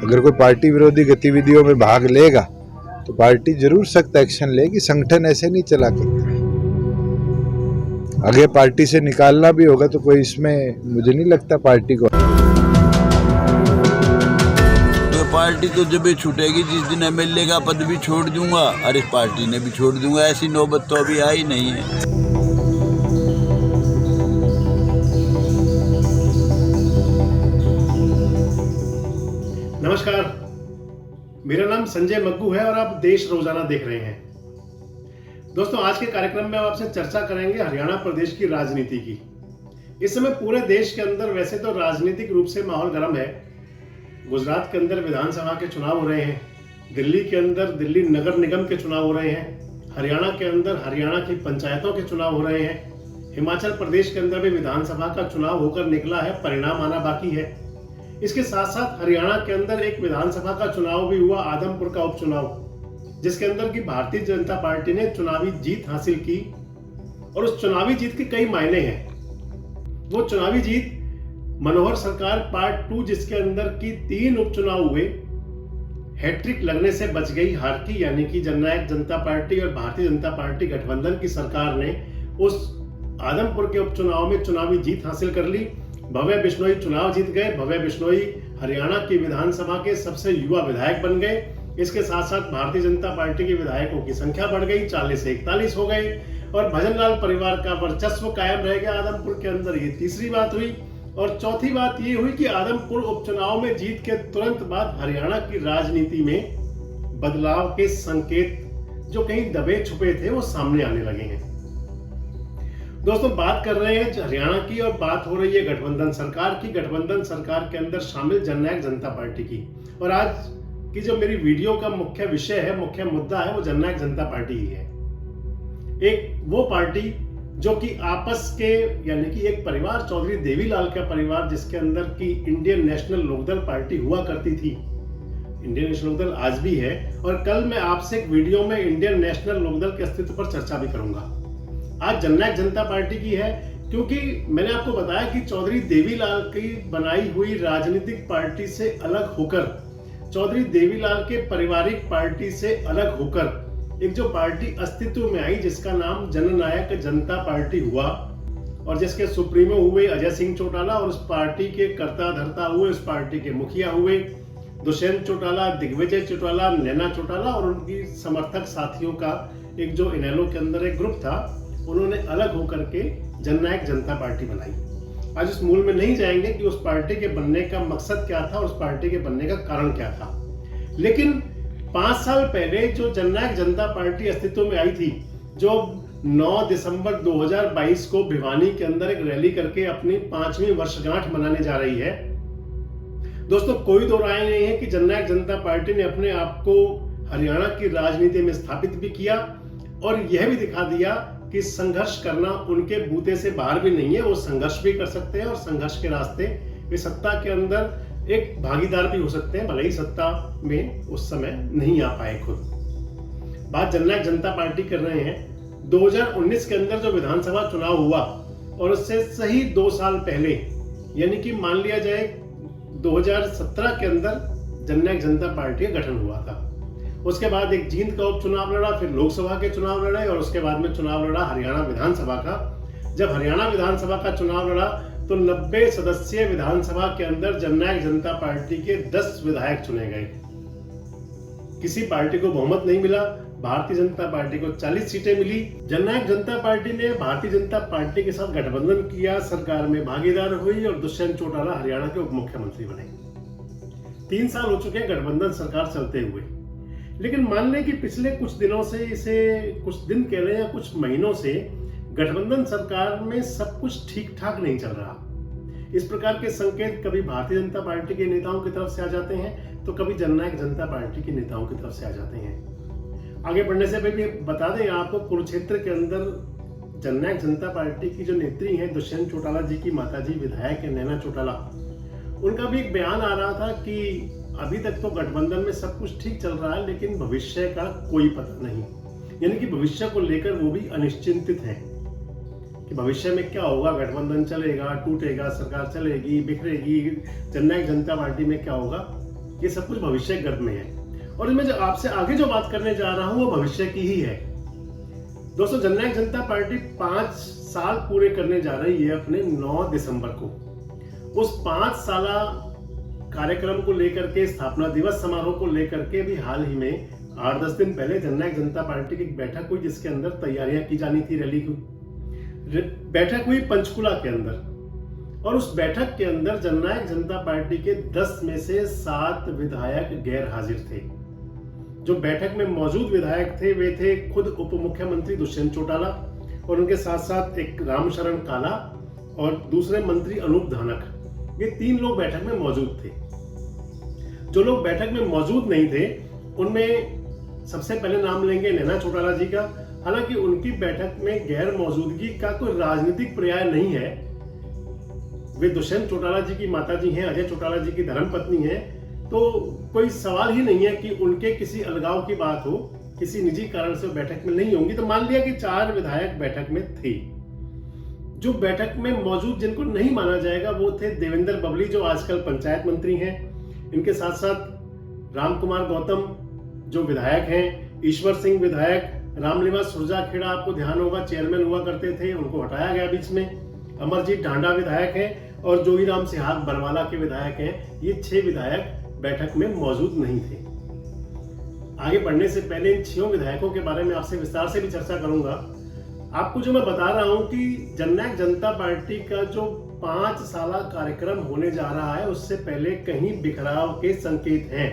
अगर कोई पार्टी विरोधी गतिविधियों में भाग लेगा तो पार्टी जरूर सख्त एक्शन लेगी। संगठन ऐसे नहीं चला करता। आगे पार्टी से निकालना भी होगा तो कोई इसमें मुझे नहीं लगता पार्टी को। तो पार्टी तो जब भी छूटेगी जिस दिन एमएलए का पद भी छोड़ दूंगा और इस पार्टी ने भी छोड़ दूंगा। ऐसी नौबत तो अभी आई नहीं है। नमस्कार, मेरा नाम संजय मग्गू है और आप देश रोजाना देख रहे हैं। दोस्तों, आज के कार्यक्रम में आपसे चर्चा करेंगे हरियाणा प्रदेश की राजनीति की। इस समय पूरे देश के अंदर वैसे तो राजनीतिक रूप से माहौल गर्म है। गुजरात के अंदर विधानसभा के चुनाव हो रहे हैं, दिल्ली के अंदर दिल्ली नगर निगम के चुनाव हो रहे हैं, हरियाणा के अंदर हरियाणा की पंचायतों के चुनाव हो रहे हैं, हिमाचल प्रदेश के अंदर भी विधानसभा का चुनाव होकर निकला है, परिणाम आना बाकी है। इसके साथ साथ हरियाणा के अंदर एक विधानसभा का चुनाव भी हुआ, आदमपुर का उपचुनाव, जिसके अंदर की भारतीय जनता पार्टी ने चुनावी जीत हासिल की। और उस चुनावी जीत के कई मायने हैं। वो चुनावी जीत मनोहर सरकार पार्ट 2, जिसके अंदर की 3 उपचुनाव हुए, हैट्रिक लगने से बच गई हार की, यानी कि जननायक जनता पार्टी और भारतीय जनता पार्टी गठबंधन की सरकार ने उस आदमपुर के उपचुनाव में चुनावी जीत हासिल कर ली। भव्य बिश्नोई चुनाव जीत गए। भव्य बिश्नोई हरियाणा की विधानसभा के सबसे युवा विधायक बन गए। इसके साथ साथ भारतीय जनता पार्टी के विधायकों की संख्या बढ़ गई, 40 से 41 हो गए और भजनलाल परिवार का वर्चस्व कायम रह गया आदमपुर के अंदर। ये तीसरी बात हुई। और चौथी बात ये हुई कि आदमपुर उपचुनाव में जीत के तुरंत बाद हरियाणा की राजनीति में बदलाव के संकेत जो कहीं दबे छुपे थे वो सामने आने लगे हैं। दोस्तों, बात कर रहे हैं हरियाणा की और बात हो रही है गठबंधन सरकार की। गठबंधन सरकार के अंदर शामिल जननायक जनता पार्टी की। और आज की जो मेरी वीडियो का मुख्य विषय है, मुख्य मुद्दा है, वो जननायक जनता पार्टी ही है। एक वो पार्टी जो कि आपस के, यानी कि एक परिवार, चौधरी देवीलाल का परिवार, जिसके अंदर की इंडियन नेशनल लोकदल पार्टी हुआ करती थी। इंडियन नेशनल लोकदल आज भी है और कल मैं आपसे एक वीडियो में इंडियन नेशनल लोकदल के अस्तित्व पर चर्चा भी करूंगा। आज जननायक जनता पार्टी की है क्योंकि मैंने आपको बताया कि चौधरी देवीलाल की बनाई हुई राजनीतिक पार्टी से अलग होकर, चौधरी देवीलाल के पारिवारिक पार्टी से अलग होकर एक जो पार्टी अस्तित्व में आई, जिसका नाम जननायक जनता पार्टी हुआ और जिसके सुप्रीमो हुए अजय सिंह चौटाला और उस पार्टी के कर्ता धर्ता हुए, उस पार्टी के मुखिया हुए दुष्यंत चौटाला, दिग्विजय चौटाला, नैना चौटाला और उनकी समर्थक साथियों का एक जो इनेलो के अंदर एक ग्रुप था, उन्होंने अलग होकर के जननायक जनता पार्टी बनाई। आज उस मूल में नहीं जाएंगे कि उस पार्टी के बनने का मकसद क्या था, उस पार्टी के बनने का कारण क्या था। लेकिन 5 साल पहले जो जननायक जनता पार्टी अस्तित्व में आई थी, जो 9 दिसंबर 2022 को भिवानी के अंदर एक रैली करके अपनी 5वीं वर्षगांठ मनाने जा रही है। दोस्तों, कोई दो राय नहीं है कि जननायक जनता पार्टी ने अपने आप को हरियाणा की राजनीति में स्थापित भी किया और यह भी दिखा दिया कि संघर्ष करना उनके बूते से बाहर भी नहीं है। वो संघर्ष भी कर सकते हैं और संघर्ष के रास्ते वे सत्ता के अंदर एक भागीदार भी हो सकते हैं, भले ही सत्ता में उस समय नहीं आ पाए खुद। बात जननायक जनता पार्टी कर रहे हैं। 2019 के अंदर जो विधानसभा चुनाव हुआ और उससे सही 2 साल पहले, यानी कि मान लिया जाए 2017 के अंदर जननायक जनता पार्टी का गठन हुआ था। उसके बाद एक जींद का उपचुनाव लड़ा, फिर लोकसभा के चुनाव लड़े और उसके बाद में चुनाव लड़ा हरियाणा विधानसभा का। जब हरियाणा विधानसभा का चुनाव लड़ा तो 90 सदस्यीय विधानसभा के अंदर जननायक जनता पार्टी के 10 विधायक चुने गए। किसी पार्टी को बहुमत नहीं मिला। भारतीय जनता पार्टी को 40 सीटें मिली। जननायक जनता पार्टी ने भारतीय जनता पार्टी के साथ गठबंधन किया, सरकार में भागीदार हुई और दुष्यंत चौटाला हरियाणा के उप मुख्यमंत्री बने। 3 साल हो चुके हैं गठबंधन सरकार चलते हुए। लेकिन मान लें कि पिछले कुछ दिनों से, इसे कुछ दिन कह लें या कुछ महीनों से, गठबंधन सरकार में सब कुछ ठीक ठाक नहीं चल रहा। इस प्रकार के संकेत कभी भारतीय जनता पार्टी के नेताओं की तरफ से आ जाते हैं तो कभी जननायक जनता पार्टी के नेताओं की तरफ से आ जाते हैं। आगे बढ़ने से पहले बता दें आपको, कुरुक्षेत्र के अंदर जननायक जनता पार्टी की जो नेत्री हैं दुष्यंत चौटाला जी की माताजी विधायक है नैना चौटाला, उनका भी एक बयान आ रहा था कि अभी तक तो गठबंधन में सब कुछ ठीक चल रहा है लेकिन भविष्य का कोई पता नहीं। यानी कि भविष्य को लेकर वो भी अनिश्चिंतित है कि भविष्य में क्या होगा, गठबंधन चलेगा, टूटेगा, सरकार चलेगी, बिखरेगी, जननायक जनता पार्टी में क्या होगा, ये सब कुछ भविष्य गर्भ में है। और मैं जो आपसे आगे जो बात करने जा रहा हूं वो भविष्य की ही है। दोस्तों, जननायक जनता पार्टी 5 साल पूरे करने जा रही है अपने 9 दिसंबर को। उस 5 साला कार्यक्रम को लेकर के, स्थापना दिवस समारोह को लेकर के भी हाल ही में 8-10 दिन पहले जननायक जनता पार्टी की एक बैठक हुई, जिसके अंदर तैयारियां की जानी थी रैली की। बैठक हुई पंचकुला के अंदर, और उस बैठक के अंदर जननायक जनता पार्टी के 10 में से 7 विधायक गैर हाजिर थे। जो बैठक में मौजूद विधायक थे वे थे खुद उप मुख्यमंत्री दुष्यंत चौटाला, और उनके साथ साथ एक रामशरण काला और दूसरे मंत्री अनूप धानक। ये 3 लोग बैठक में मौजूद थे। जो लोग बैठक में मौजूद नहीं थे उनमें सबसे पहले नाम लेंगे नैना चौटाला जी का। हालांकि उनकी बैठक में गैर मौजूदगी का कोई राजनीतिक पर्याय नहीं है। वे दुष्यंत चौटाला जी की माता जी हैं, अजय चौटाला जी की धर्मपत्नी हैं, तो कोई सवाल ही नहीं है कि उनके किसी अलगाव की बात हो, किसी निजी कारण से बैठक में नहीं होंगी। तो मान लिया कि 4 विधायक बैठक में थे। जो बैठक में मौजूद जिनको नहीं माना जाएगा वो थे देवेंद्र बबली, जो आजकल पंचायत मंत्री हैं। इनके साथ साथ रामकुमार गौतम जो विधायक हैं, ईश्वर सिंह विधायक, रामनिवास सुरजाखेड़ा आपको ध्यान होगा चेयरमैन हुआ करते थे, उनको हटाया गया बीच में। अमरजीत ढांडा विधायक हैं और जोगीराम सिहाग बरवाला के विधायक हैं। ये 6 विधायक बैठक में मौजूद नहीं थे। आगे बढ़ने से पहले इन 6 विधायकों के बारे में आपसे विस्तार से भी चर्चा करूंगा। आपको जो मैं बता रहा हूं कि जननायक जनता पार्टी का जो 5 साला कार्यक्रम होने जा रहा है उससे पहले कहीं बिखराव के संकेत हैं।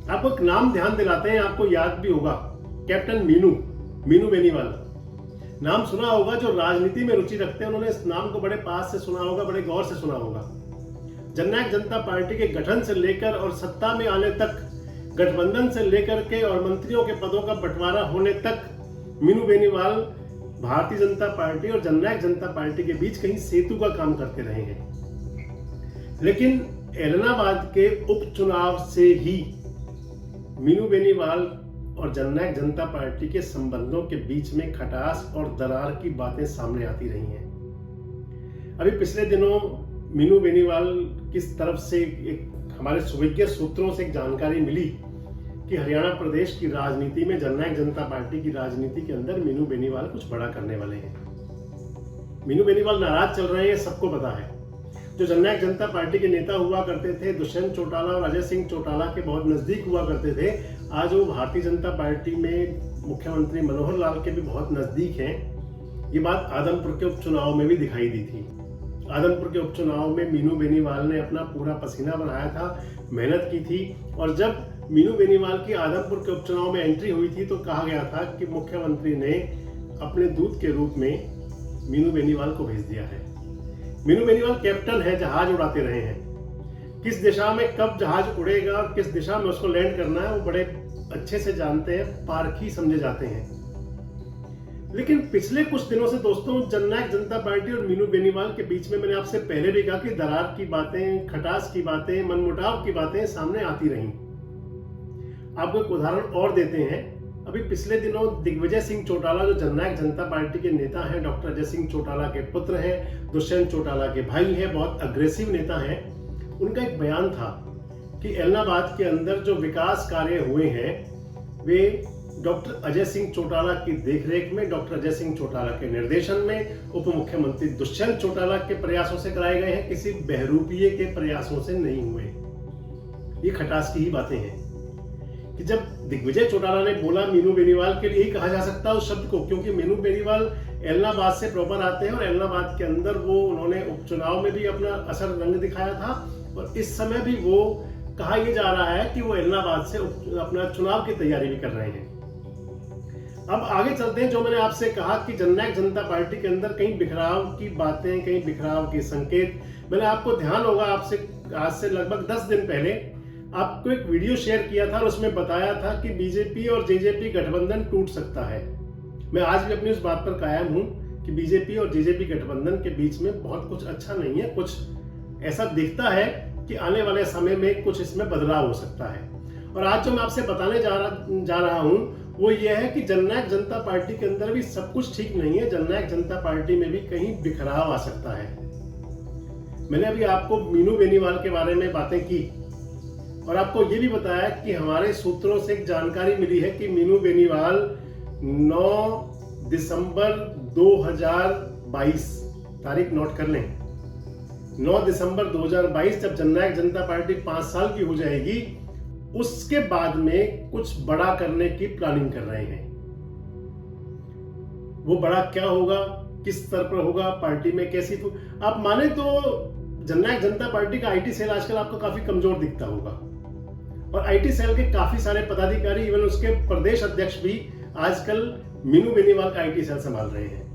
आपको एक नाम ध्यान दिलाते हैं, आपको याद भी होगा, कैप्टन मीनू बेनीवाल। नाम सुना होगा। जो राजनीति में रुचि रखते हैं उन्होंने इस नाम को बड़े पास से सुना होगा, बड़े गौर से सुना होगा। जननायक जनता पार्टी के गठन से लेकर और सत्ता में आने तक, गठबंधन से लेकर के और मंत्रियों के पदों का बंटवारा होने तक मीनू बेनीवाल भारतीय जनता पार्टी और जननायक जनता पार्टी के बीच कहीं सेतु का काम करते रहे हैं। लेकिन एलनाबाद के उपचुनाव से ही मीनू बेनीवाल और जननायक जनता पार्टी के संबंधों के बीच में खटास और दरार की बातें सामने आती रही हैं। अभी पिछले दिनों मीनू बेनीवाल की तरफ से एक हमारे सुविज्ञ सूत्रों से एक जानकारी मिली कि हरियाणा प्रदेश की राजनीति में, जननायक जनता पार्टी की राजनीति के अंदर मीनू बेनीवाल कुछ बड़ा करने वाले हैं। मीनू बेनीवाल नाराज चल रहे हैं, सबको पता है। जो जननायक जनता पार्टी के नेता हुआ करते थे, दुष्यंत चौटाला और अजय सिंह चौटाला के बहुत नजदीक हुआ करते थे, आज वो भारतीय जनता पार्टी में मुख्यमंत्री मनोहर लाल के भी बहुत नजदीक हैं। ये बात आदमपुर के उपचुनाव में भी दिखाई दी थी। आदमपुर के उपचुनाव में मीनू बेनीवाल ने अपना पूरा पसीना बनाया था, मेहनत की थी, और जब मीनू बेनीवाल की आदमपुर के उपचुनाव में एंट्री हुई थी तो कहा गया था कि मुख्यमंत्री ने अपने दूत के रूप में मीनू बेनीवाल को भेज दिया है। मीनू बेनीवाल कैप्टन है, जहाज उड़ाते रहे हैं। किस दिशा में कब जहाज उड़ेगा और किस दिशा में उसको लैंड करना है वो बड़े अच्छे से जानते हैं, पारखी समझे जाते हैं। लेकिन पिछले कुछ दिनों से दोस्तों जननायक जनता पार्टी और मीनू बेनीवाल के बीच में, मैंने आपसे पहले भी कहा कि दरार की बातें, खटास की बातें, मनमुटाव की बातें सामने आती रहीं। आपको एक उदाहरण और देते हैं। अभी पिछले दिनों दिग्विजय सिंह चौटाला, जो जननायक जनता पार्टी के नेता हैं, डॉक्टर अजय सिंह चौटाला के पुत्र हैं, दुष्यंत चौटाला के भाई हैं, बहुत अग्रेसिव नेता हैं, उनका एक बयान था कि एलनाबाद के अंदर जो विकास कार्य हुए हैं वे डॉक्टर अजय सिंह चौटाला की देखरेख में, डॉक्टर अजय सिंह चौटाला के निर्देशन में, उप मुख्यमंत्री दुष्यंत चौटाला के प्रयासों से कराए गए हैं, किसी बहरूपीय के प्रयासों से नहीं हुए। ये खटास की ही बातें हैं कि जब दिग्विजय चौटाला ने बोला, मीनू बेनीवाल के लिए ही कहा जा सकता है उस शब्द को, क्योंकि मीनू बेनीवाल एलनाबाद से प्रॉपर आते हैं और एलनाबाद के अंदर वो उन्होंने उपचुनाव में भी अपना असर रंग दिखाया था, और इस समय भी वो कहा यह जा रहा है कि वो एलनाबाद से अपना चुनाव की तैयारी भी कर रहे हैं। अब आगे चलते हैं। जो मैंने आपसे कहा कि जननायक जनता पार्टी के अंदर कहीं बिखराव की बातें, कहीं बिखराव के संकेत, मैंने आपको ध्यान होगा आपसे आज से लगभग 10 दिन पहले आपको एक वीडियो शेयर किया था और उसमें बताया था कि बीजेपी और जेजेपी गठबंधन टूट सकता है। मैं आज भी अपनी उस बात पर कायम हूं कि बीजेपी और जेजेपी गठबंधन के बीच में बहुत कुछ अच्छा नहीं है। कुछ ऐसा दिखता है कि आने वाले समय में कुछ इसमें बदलाव हो सकता है। और आज जो मैं आपसे बताने जा रहा हूं वो ये है कि जननायक जनता पार्टी के अंदर भी सब कुछ ठीक नहीं है। जननायक जनता पार्टी में भी कहीं बिखराव आ सकता है। मैंने अभी आपको मीनू बेनीवाल के बारे में बातें की, और आपको ये भी बताया कि हमारे सूत्रों से एक जानकारी मिली है कि मीनू बेनीवाल 9 दिसंबर 2022, तारीख नोट कर लें, 9 दिसंबर 2022 जब जननायक जनता पार्टी 5 साल की हो जाएगी, उसके बाद में कुछ बड़ा करने की प्लानिंग कर रहे हैं। वो बड़ा क्या होगा, किस स्तर पर होगा, पार्टी में कैसी, आप माने तो जननायक जनता पार्टी का आईटी सेल आजकल आपको काफी कमजोर दिखता होगा, और आईटी सेल के काफी सारे पदाधिकारी, इवन उसके प्रदेश अध्यक्ष भी आजकल मीनू बेनीवाल का आईटी सेल संभाल रहे हैं।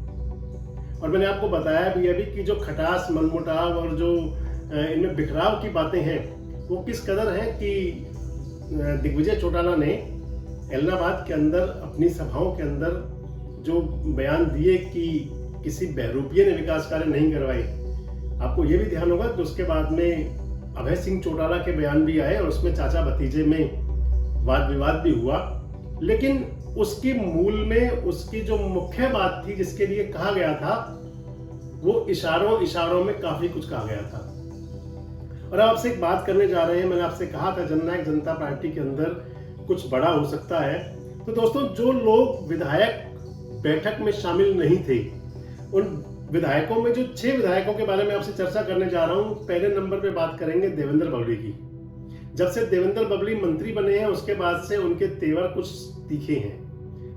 और मैंने आपको बताया भी अभी कि जो खटास, मनमुटाव और जो इनमें बिखराव की बातें हैं वो किस कदर हैं कि दिग्विजय चौटाला ने इलाहाबाद के अंदर अपनी सभाओं के अंदर जो बयान दिए कि किसी बहरूपिये ने विकास कार्य नहीं करवाए, आपको ये भी ध्यान होगा कि उसके बाद में अभय सिंह चौटाला के बयान भी आए और उसमें चाचा भतीजे में वाद विवाद भी हुआ। लेकिन उसकी मूल में उसकी जो मुख्य बात थी जिसके लिए कहा गया था, वो इशारों में काफी कुछ कहा गया था। और आपसे एक बात करने जा रहे हैं, मैंने आपसे कहा था जननायक जनता पार्टी के अंदर कुछ बड़ा हो सकता है। तो दोस्तों, जो लोग विधायक बैठक में शामिल नहीं थे, उन विधायकों में जो 6 विधायकों के बारे में आपसे चर्चा करने जा रहा हूं, पहले नंबर पे बात करेंगे देवेंद्र बबली की। जब से देवेंद्र बबली मंत्री बने हैं उसके बाद से उनके तेवर कुछ तीखे हैं।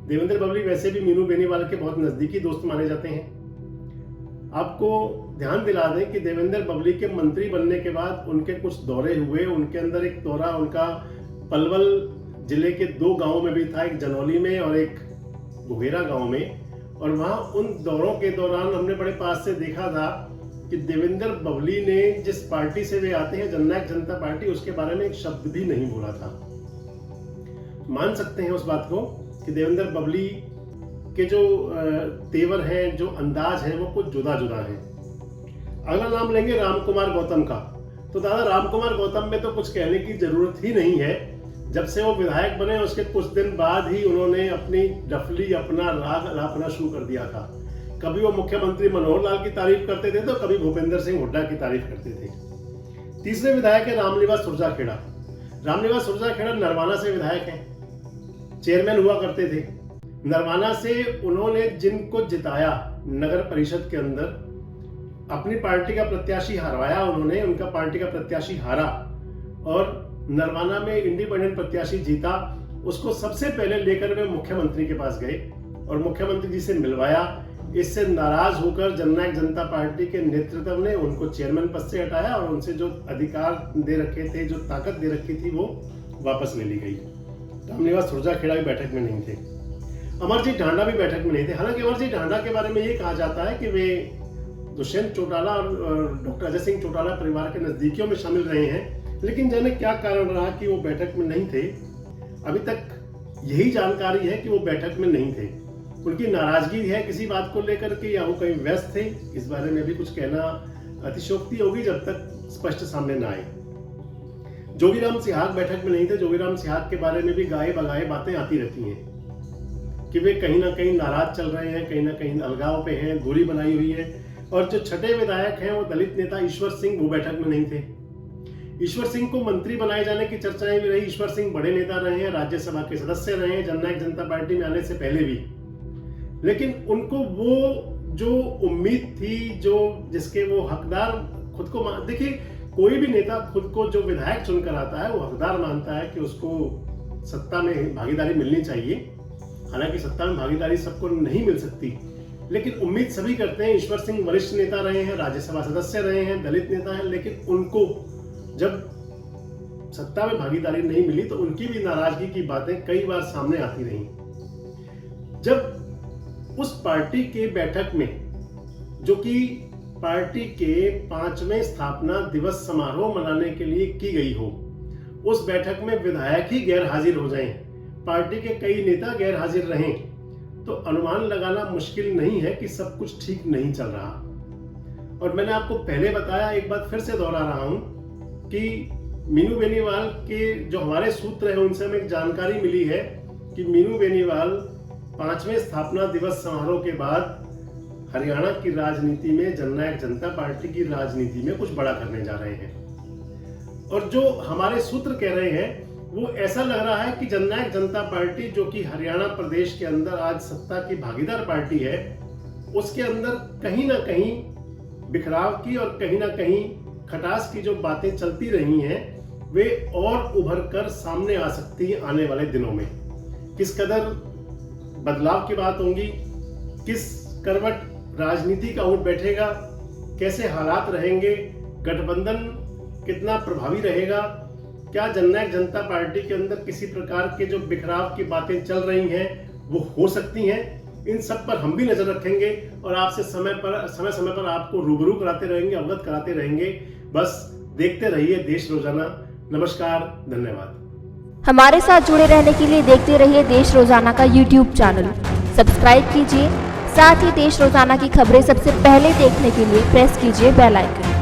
देवेंद्र बबली वैसे भी मीनू बेनीवाल के बहुत नजदीकी दोस्त माने जाते हैं। आपको ध्यान दिला दें कि देवेंद्र बबली के मंत्री बनने के बाद उनके कुछ दौरे हुए। उनके अंदर एक दौरा उनका पलवल जिले के 2 गांवों में भी था, एक जनौली में और एक घुघेरा गांव में। और वहां उन दौरों के दौरान हमने बड़े पास से देखा था कि देवेंद्र बबली ने जिस पार्टी से वे आते हैं, जननायक जनता पार्टी, उसके बारे में एक शब्द भी नहीं बोला था। मान सकते हैं उस बात को कि देवेंद्र बबली के जो तेवर हैं, जो अंदाज है, वो कुछ जुदा जुदा है। अगला नाम लेंगे रामकुमार गौतम का। तो दादा रामकुमार गौतम में तो कुछ कहने की जरूरत ही नहीं है। जब से वो विधायक बने उसके कुछ दिन बाद ही उन्होंने अपनी डफली, अपना राग अलापना शुरू कर दिया था। कभी वो मुख्यमंत्री मनोहर लाल की तारीफ करते थे तो कभी भूपेंद्र सिंह हुड्डा की तारीफ करते थे। तीसरे विधायक है रामनिवास सुरजाखेड़ा। रामनिवास सुरजाखेड़ा नरवाना से विधायक हैं, चेयरमैन हुआ करते थे। नरवाना से उन्होंने जिनको जिताया नगर परिषद के अंदर, अपनी पार्टी का प्रत्याशी हरवाया उन्होंने, उनका पार्टी का प्रत्याशी हारा और नरवाना में इंडिपेंडेंट प्रत्याशी जीता। उसको सबसे पहले लेकर वे मुख्यमंत्री के पास गए और मुख्यमंत्री जी से मिलवाया। इससे नाराज होकर जननायक जनता पार्टी के नेतृत्व ने उनको चेयरमैन पद से हटाया और उनसे जो अधिकार दे रखे थे, जो ताकत दे रखी थी, वो वापस ले ली गई। रामनिवास सुरजाखेड़ा भी बैठक में नहीं थे। अमरजीत ढांडा भी बैठक में नहीं थे। हालांकि अमरजीत ढांडा के बारे में ये कहा जाता है कि वे दुष्यंत चौटाला और डॉक्टर अजय सिंह चौटाला परिवार के नजदीकियों में शामिल रहे हैं, लेकिन जाने क्या कारण रहा कि वो बैठक में नहीं थे। अभी तक यही जानकारी है कि वो बैठक में नहीं थे। उनकी नाराजगी है किसी बात को लेकर के या वो कहीं व्यस्त थे, इस बारे में भी कुछ कहना अतिशयोक्ति होगी जब तक स्पष्ट सामने ना आए। जोगीराम सिहाग बैठक में नहीं थे। जोगीराम सिहाग के बारे में भी गाये बगाए बातें आती रहती हैं कि वे कहीं ना कहीं नाराज चल रहे हैं, कहीं ना कहीं अलगाव पे हैं, दूरी बनाई हुई है। और जो छठे विधायक हैं वो दलित नेता ईश्वर सिंह, वो बैठक में नहीं थे। ईश्वर सिंह को मंत्री बनाए जाने की चर्चाएं भी रही। ईश्वर सिंह बड़े नेता रहे हैं, राज्यसभा के सदस्य रहे हैं जननायक जनता पार्टी में आने से पहले भी, लेकिन उनको वो जो उम्मीद थी, जो जिसके वो हकदार खुद को देखिए, कोई भी नेता खुद को जो विधायक चुनकर आता है वो हकदार मानता है कि उसको सत्ता में भागीदारी मिलनी चाहिए। हालांकि सत्ता में भागीदारी सबको नहीं मिल सकती, लेकिन उम्मीद सभी करते हैं। ईश्वर सिंह वरिष्ठ नेता रहे हैं, राज्यसभा सदस्य रहे हैं, दलित नेता हैं, लेकिन उनको जब सत्ता में भागीदारी नहीं मिली तो उनकी भी नाराजगी की बातें कई बार सामने आती रही। जब उस पार्टी के बैठक में, जो कि पार्टी के 5वें स्थापना दिवस समारोह मनाने के लिए की गई हो, उस बैठक में विधायक ही गैर हाजिर हो जाएं, पार्टी के कई नेता गैर हाजिर रहें, तो अनुमान लगाना मुश्किल नहीं है कि सब कुछ ठीक नहीं चल रहा। और मैंने आपको पहले बताया, एक बात फिर से दोहरा रहा हूं कि मीनू बेनीवाल के जो हमारे सूत्र हैं उनसे हमें एक जानकारी मिली है कि मीनू बेनीवाल 5वें स्थापना दिवस समारोह के बाद हरियाणा की राजनीति में, जननायक जनता पार्टी की राजनीति में कुछ बड़ा करने जा रहे हैं। और जो हमारे सूत्र कह रहे हैं वो ऐसा लग रहा है कि जननायक जनता पार्टी, जो कि हरियाणा प्रदेश के अंदर आज सत्ता की भागीदार पार्टी है, उसके अंदर कहीं ना कहीं बिखराव की और कहीं ना कहीं खटास की जो बातें चलती रही हैं वे और उभर कर सामने आ सकती हैं आने वाले दिनों में। किस कदर बदलाव की बात होंगी, किस करवट राजनीति का ऊंट बैठेगा, कैसे हालात रहेंगे, गठबंधन कितना प्रभावी रहेगा, क्या जननायक जनता पार्टी के अंदर किसी प्रकार के जो बिखराव की बातें चल रही हैं वो हो सकती हैं, इन सब पर हम भी नजर रखेंगे और आपसे समय समय पर आपको रूबरू कराते रहेंगे, अवगत कराते रहेंगे। बस देखते रहिए देश रोजाना। नमस्कार, धन्यवाद। हमारे साथ जुड़े रहने के लिए देखते रहिए देश रोजाना का YouTube चैनल सब्सक्राइब कीजिए। साथ ही देश रोजाना की खबरें सबसे पहले देखने के लिए प्रेस कीजिए बेल आइकन।